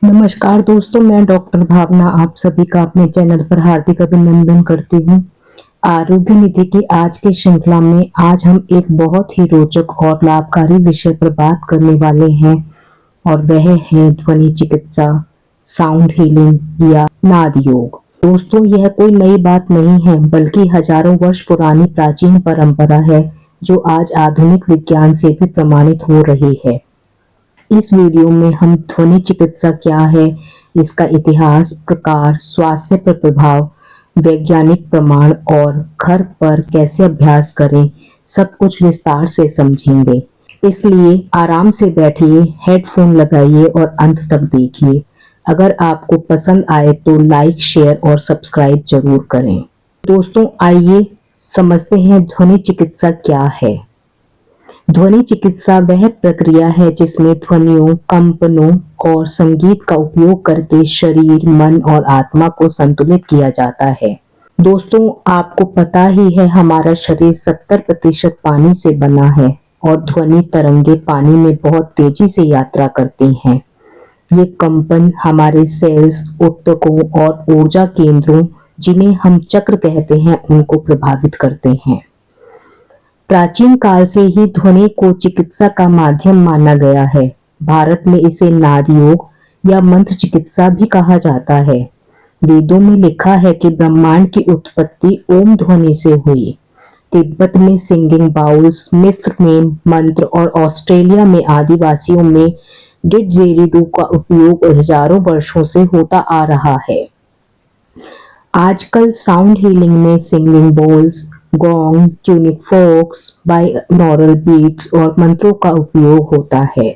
नमस्कार दोस्तों, मैं डॉक्टर भावना आप सभी का अपने चैनल पर हार्दिक अभिनंदन करती हूँ। आरोग्य निधि की आज की श्रृंखला में आज हम एक बहुत ही रोचक और लाभकारी विषय पर बात करने वाले हैं और वह है ध्वनि चिकित्सा, साउंड हीलिंग या नाद योग। दोस्तों, यह कोई नई बात नहीं है बल्कि हजारों वर्ष पुरानी प्राचीन परंपरा है जो आज आधुनिक विज्ञान से भी प्रमाणित हो रही है। इस वीडियो में हम ध्वनि चिकित्सा क्या है, इसका इतिहास, प्रकार, स्वास्थ्य पर प्रभाव, वैज्ञानिक प्रमाण और घर पर कैसे अभ्यास करें, सब कुछ विस्तार से समझेंगे। इसलिए आराम से बैठिए, हेडफोन लगाइए और अंत तक देखिए। अगर आपको पसंद आए तो लाइक, शेयर और सब्सक्राइब जरूर करें। दोस्तों, आइए समझते हैं ध्वनि चिकित्सा क्या है। ध्वनि चिकित्सा वह प्रक्रिया है जिसमें ध्वनियों, कंपनों और संगीत का उपयोग करके शरीर, मन और आत्मा को संतुलित किया जाता है। दोस्तों, आपको पता ही है हमारा शरीर 70% पानी से बना है और ध्वनि तरंगे पानी में बहुत तेजी से यात्रा करती हैं। ये कंपन हमारे सेल्स, ऊतकों और ऊर्जा केंद्रों, जिन्हें हम चक्र कहते हैं, उनको प्रभावित करते हैं। प्राचीन काल से ही ध्वनि को चिकित्सा का माध्यम माना गया है। भारत में इसे नाद योग या मंत्र चिकित्सा भी कहा जाता है। वेदों में लिखा है कि ब्रह्मांड की उत्पत्ति ओम ध्वनि से हुई। तिब्बत में सिंगिंग बाउल्स, मिस्र में मंत्र और ऑस्ट्रेलिया में आदिवासियों में डिडजेरिडू का उपयोग हजारों वर्षों से होता आ रहा है। आजकल साउंड हीलिंग में singing bowls, gong, tuning forks, binaural beats और मंत्रों का उपयोग होता है।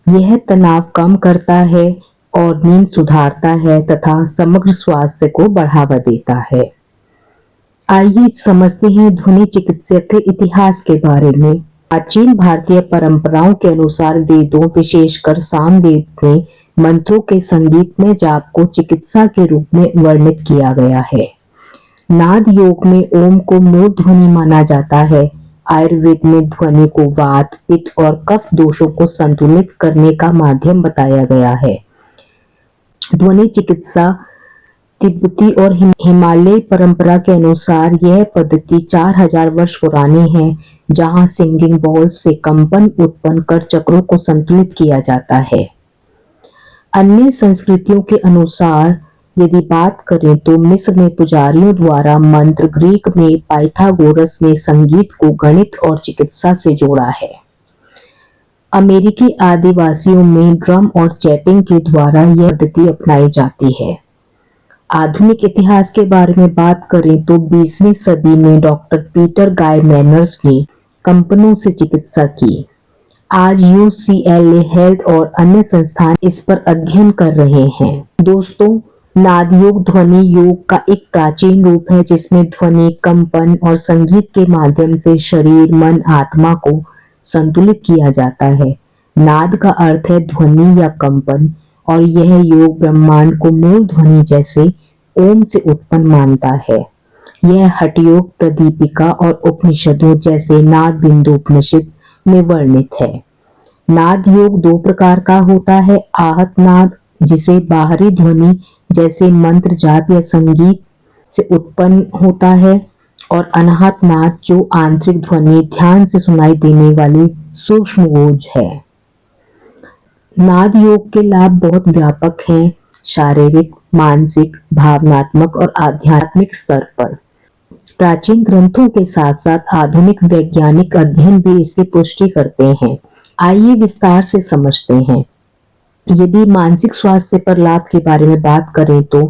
यह तनाव कम करता है और नींद सुधारता है तथा समग्र स्वास्थ्य को बढ़ावा देता है। आइए समझते हैं ध्वनि चिकित्सा के इतिहास के बारे में। प्राचीन भारतीय परंपराओं के अनुसार वेदों, विशेषकर सामवेद में मंत्रों के संगीतमय जाप को चिकित्सा के रूप में वर्णित किया गया है। नाद योग में ओम को मूल ध्वनि माना जाता है। आयुर्वेद में ध्वनि को वात, पित्त और कफ दोषों को संतुलित करने का माध्यम बताया गया है। ध्वनि चिकित्सा तिब्बती और हिमालय परंपरा के अनुसार यह पद्धति 4000 वर्ष पुरानी है, जहां सिंगिंग बॉल से कंपन उत्पन्न कर चक्रों को संतुलित किया जाता है। अन्य संस्कृतियों के अनुसार यदि बात करें तो मिस्र में पुजारियों द्वारा मंत्र, ग्रीक में पाइथागोरस ने संगीत को गणित और चिकित्सा से जोड़ा है। अमेरिकी आदिवासियों में ड्रम और चैटिंग के द्वारा यह पद्धति अपनाई जाती है। आधुनिक इतिहास के बारे में बात करें तो 20वीं सदी में डॉक्टर पीटर गाय मैनर्स ने कंपनों से चिकित्सा की। आज UCLA हेल्थ और अन्य संस्थान इस पर अध्ययन कर रहे हैं। दोस्तों, नाद योग ध्वनि योग का एक प्राचीन रूप है जिसमें ध्वनि, कंपन और संगीत के माध्यम से शरीर, मन, आत्मा को संतुलित किया जाता है। नाद का अर्थ है ध्वनि या कंपन और यह योग ब्रह्मांड को मूल ध्वनि जैसे ओम से उत्पन्न मानता है। यह हठ योग, प्रदीपिका और उपनिषदों जैसे नाद बिंदु उपनिषद में वर्णित है। नाद योग दो प्रकार का होता है। आहत नाद, जिसे बाहरी ध्वनि जैसे मंत्र, जाप या संगीत से उत्पन्न होता है, और अनाहत नाद, जो आंतरिक ध्वनि, ध्यान से सुनाई देने वाली सूक्ष्म गूंज है। नाद योग के लाभ बहुत व्यापक हैं, शारीरिक, मानसिक, भावनात्मक और आध्यात्मिक स्तर पर। प्राचीन ग्रंथों के साथ साथ आधुनिक वैज्ञानिक अध्ययन भी इसकी पुष्टि करते हैं। आइए विस्तार से समझते हैं। यदि मानसिक स्वास्थ्य पर लाभ के बारे में बात करें तो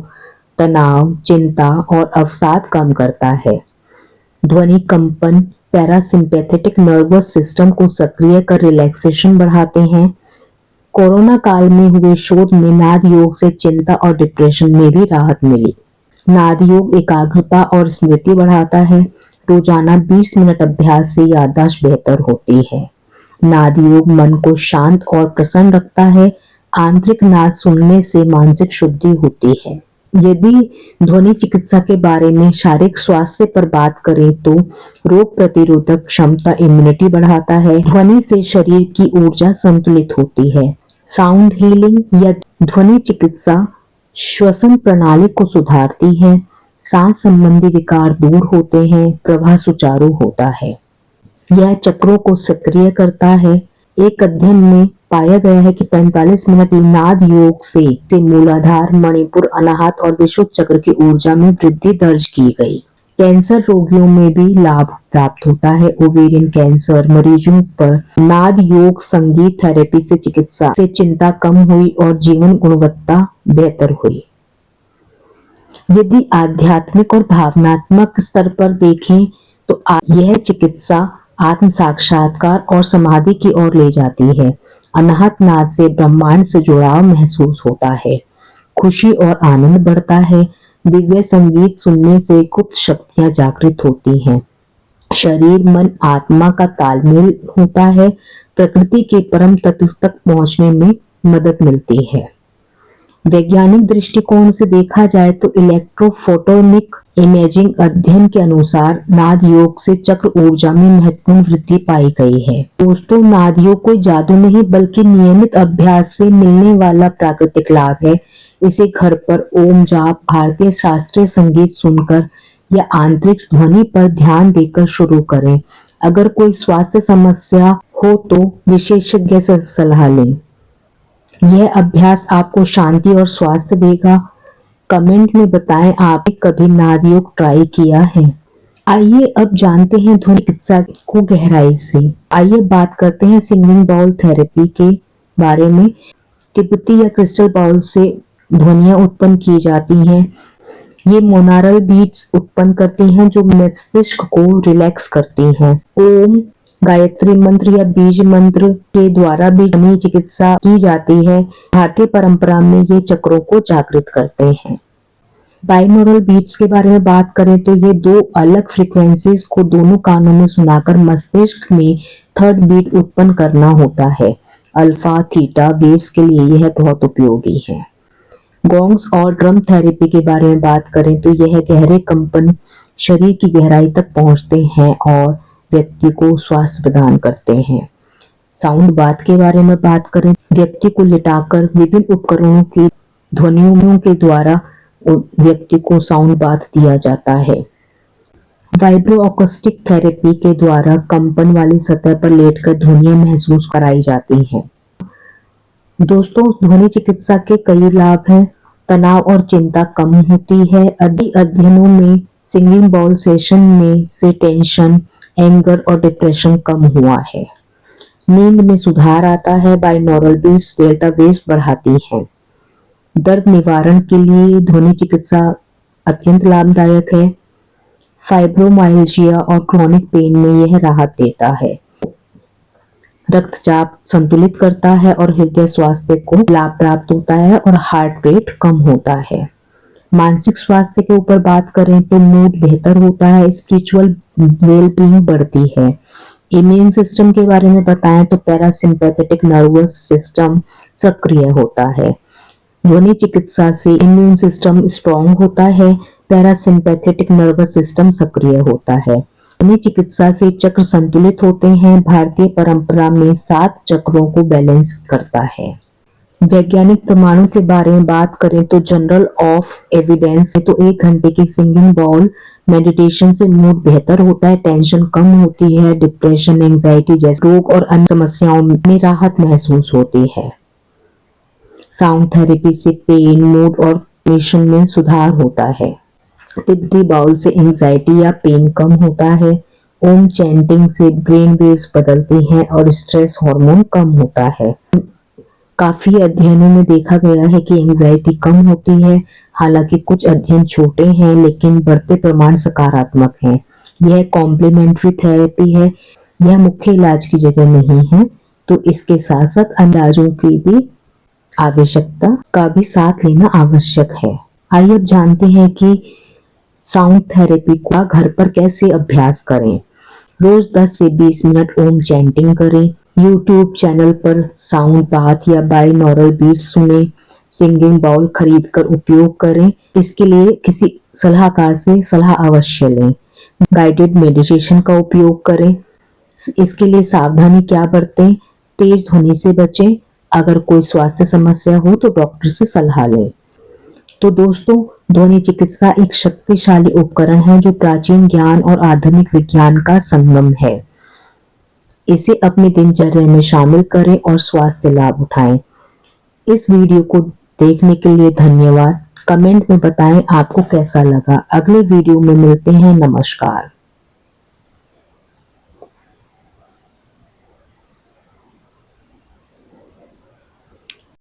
तनाव, चिंता और अवसाद कम करता है। ध्वनि कंपन पैरासिम्पैथेटिक नर्वस सिस्टम को सक्रिय कर रिलैक्सेशन बढ़ाते हैं। कोरोना काल में हुए शोध में नाद योग से चिंता और डिप्रेशन में भी राहत मिली। नाद योग एकाग्रता और स्मृति बढ़ाता है। रोजाना 20 मिनट अभ्यास से याददाश्त बेहतर होती है। नाद योग मन को शांत और प्रसन्न रखता है। आंतरिक नाद सुनने से मानसिक शुद्धि होती है। यदि ध्वनि चिकित्सा के बारे में शारीरिक स्वास्थ्य पर बात करें तो रोग प्रतिरोधक क्षमता, इम्यूनिटी बढ़ाता है। ध्वनि से शरीर की ऊर्जा संतुलित होती है। साउंड हीलिंग या ध्वनि चिकित्सा श्वसन प्रणाली को सुधारती है, सांस संबंधी विकार दूर होते हैं, प्रवाह सुचारू होता है। यह चक्रों को सक्रिय करता है। एक अध्ययन में पाया गया है कि 45 मिनट नाद योग से मूलाधार, मणिपुर, अनाहत और विशुद्ध चक्र की ऊर्जा में वृद्धि दर्ज की गई। कैंसर रोगियों में भी लाभ प्राप्त होता है। ओवेरियन कैंसर मरीजों पर नाद योग संगीत थेरेपी से चिकित्सा से चिंता कम हुई और जीवन गुणवत्ता बेहतर हुई। यदि आध्यात्मिक और भावनात्मक स्तर पर देखें तो यह चिकित्सा आत्म साक्षात्कार और समाधि की ओर ले जाती है। अनाहत नाद से ब्रह्मांड से जुड़ाव महसूस होता है, खुशी और आनंद बढ़ता है। दिव्य संगीत सुनने से गुप्त शक्तियां जागृत होती हैं। शरीर मन आत्मा का तालमेल होता है। प्रकृति के परम तत्व तक पहुंचने में मदद मिलती है। वैज्ञानिक दृष्टिकोण से देखा जाए तो इलेक्ट्रोफोटोनिक इमेजिंग अध्ययन के अनुसार नाद योग से चक्र ऊर्जा में महत्वपूर्ण वृद्धि पाई गई है। दोस्तों, नाद योग कोई जादू नहीं बल्कि नियमित अभ्यास से मिलने वाला प्राकृतिक लाभ है। इसे घर पर ओम जाप, भारतीय शास्त्रीय संगीत सुनकर या आंतरिक ध्वनि पर ध्यान देकर शुरू करें। अगर कोई स्वास्थ्य समस्या हो तो विशेषज्ञ से सलाह लें। यह अभ्यास आपको शांति और स्वास्थ्य देगा। कमेंट में बताएं आपने कभी नाद योग ट्राई किया है। आइए अब जानते हैं ध्वनि चिकित्सा को गहराई से। आइए बात करते हैं सिंगिंग बाउल थेरेपी के बारे में। तिब्बती या क्रिस्टल बाउल से ध्वनियां उत्पन्न की जाती हैं। ये मोनारल बीट्स उत्पन्न करती हैं जो मस्तिष्क को रिलैक्स करती हैं। ओम, गायत्री मंत्र या बीज मंत्र के द्वारा भी ध्वनि चिकित्सा की जाती है। भारतीय परंपरा में ये चक्रों को जागृत करते हैं। बाइनोरल बीट्स के बारे में बात करें तो ये दो अलग फ्रीक्वेंसीज को दोनों कानों में सुनाकर मस्तिष्क में थर्ड बीट उत्पन्न करना होता है। अल्फा थीटा वेव्स के लिए यह बहुत उपयोगी है। गोंग्स और ड्रम थेरेपी के बारे में बात करें तो यह गहरे कंपन शरीर की गहराई तक पहुंचते हैं और व्यक्ति को स्वास्थ्य प्रदान करते हैं। साउंड बाथ के बारे में बात करें, व्यक्ति को लिटाकर विभिन्न उपकरणों की ध्वनियों के द्वारा व्यक्ति को साउंड बाथ दिया जाता है। वाइब्रो अकॉस्टिक थेरेपी के द्वारा कंपन वाली सतह पर लेटकर ध्वनियां महसूस कराई जाती हैं। दोस्तों, ध्वनि चिकित्सा के कई लाभ हैं। तनाव और चिंता कम होती है। अध्ययनों में सिंगिंग बाउल सेशन में से टेंशन, एंगर और डिप्रेशन कम हुआ है। नींद में सुधार आता है। बाइनोरल बीट्स डेल्टा वेव्स बढ़ाती हैं। दर्द निवारण के लिए ध्वनि चिकित्सा अत्यंत लाभदायक है। फाइब्रोमाइल्जिया और क्रोनिक पेन में यह राहत देता है। रक्तचाप संतुलित करता है और हृदय स्वास्थ्य को लाभ प्राप्त होता है और हार्ट रेट कम होता है। मानसिक स्वास्थ्य के ऊपर बात करें तो मूड बेहतर होता है। स्पिरिचुअल वेलबींग बढ़ती है। इम्यून सिस्टम के बारे में बताएं तो पैरासिम्पैथेटिक नर्वस सिस्टम सक्रिय होता है। ध्वनि चिकित्सा से इम्यून सिस्टम स्ट्रॉन्ग होता है। पैरासिम्पैथेटिक नर्वस सिस्टम सक्रिय होता है। ध्वनि चिकित्सा से चक्र संतुलित होते हैं। भारतीय परंपरा में 7 चक्रों को बैलेंस करता है। वैज्ञानिक प्रमाणों के बारे में बात करें तो जर्नल ऑफ एविडेंस तो 1 घंटे की सिंगिंग बाउल मेडिटेशन से मूड बेहतर होता है, टेंशन कम होती है, डिप्रेशन, एंजाइटी जैसे रोग और अन्य समस्याओं में राहत महसूस होती है। साउंड थेरेपी से पेन, मूड और इमोशन में सुधार होता है। तिब्बती बाउल से एंजाइटी या पेन कम होता है। ओम चैंटिंग से ब्रेन वेव्स बदलती हैं और स्ट्रेस हार्मोन कम होता है। काफी अध्ययनों में देखा गया है कि एंजाइटी कम होती है। हालांकि कुछ अध्ययन छोटे हैं लेकिन बढ़ते प्रमाण सकारात्मक हैं। यह कॉम्प्लीमेंट्री थेरेपी है। यह मुख्य इलाज की जगह नहीं है, तो इसके साथ साथ अंदाजों की भी आवश्यकता का भी साथ लेना आवश्यक है। आइए अब जानते हैं कि साउंड थेरेपी का घर पर कैसे अभ्यास करें। रोज 10 से 20 मिनट ओम चैंटिंग करें। यूट्यूब चैनल पर साउंड बाथ या बाइनोरल बीट्स सुने। सिंगिंग बाउल खरीद कर उपयोग करें। इसके लिए किसी सलाहकार से सलाह अवश्य लें। गाइडेड मेडिटेशन का उपयोग करें। इसके लिए सावधानी क्या बरतें? तेज ध्वनि से बचें, अगर कोई स्वास्थ्य समस्या हो तो डॉक्टर से सलाह लें। तो दोस्तों, ध्वनि चिकित्सा एक शक्तिशाली उपकरण है जो प्राचीन ज्ञान और आधुनिक विज्ञान का संगम है। इसे अपनी दिनचर्या में शामिल करें और स्वास्थ्य लाभ उठाएं। इस वीडियो को देखने के लिए धन्यवाद। कमेंट में बताएं आपको कैसा लगा। अगले वीडियो में मिलते हैं। नमस्कार।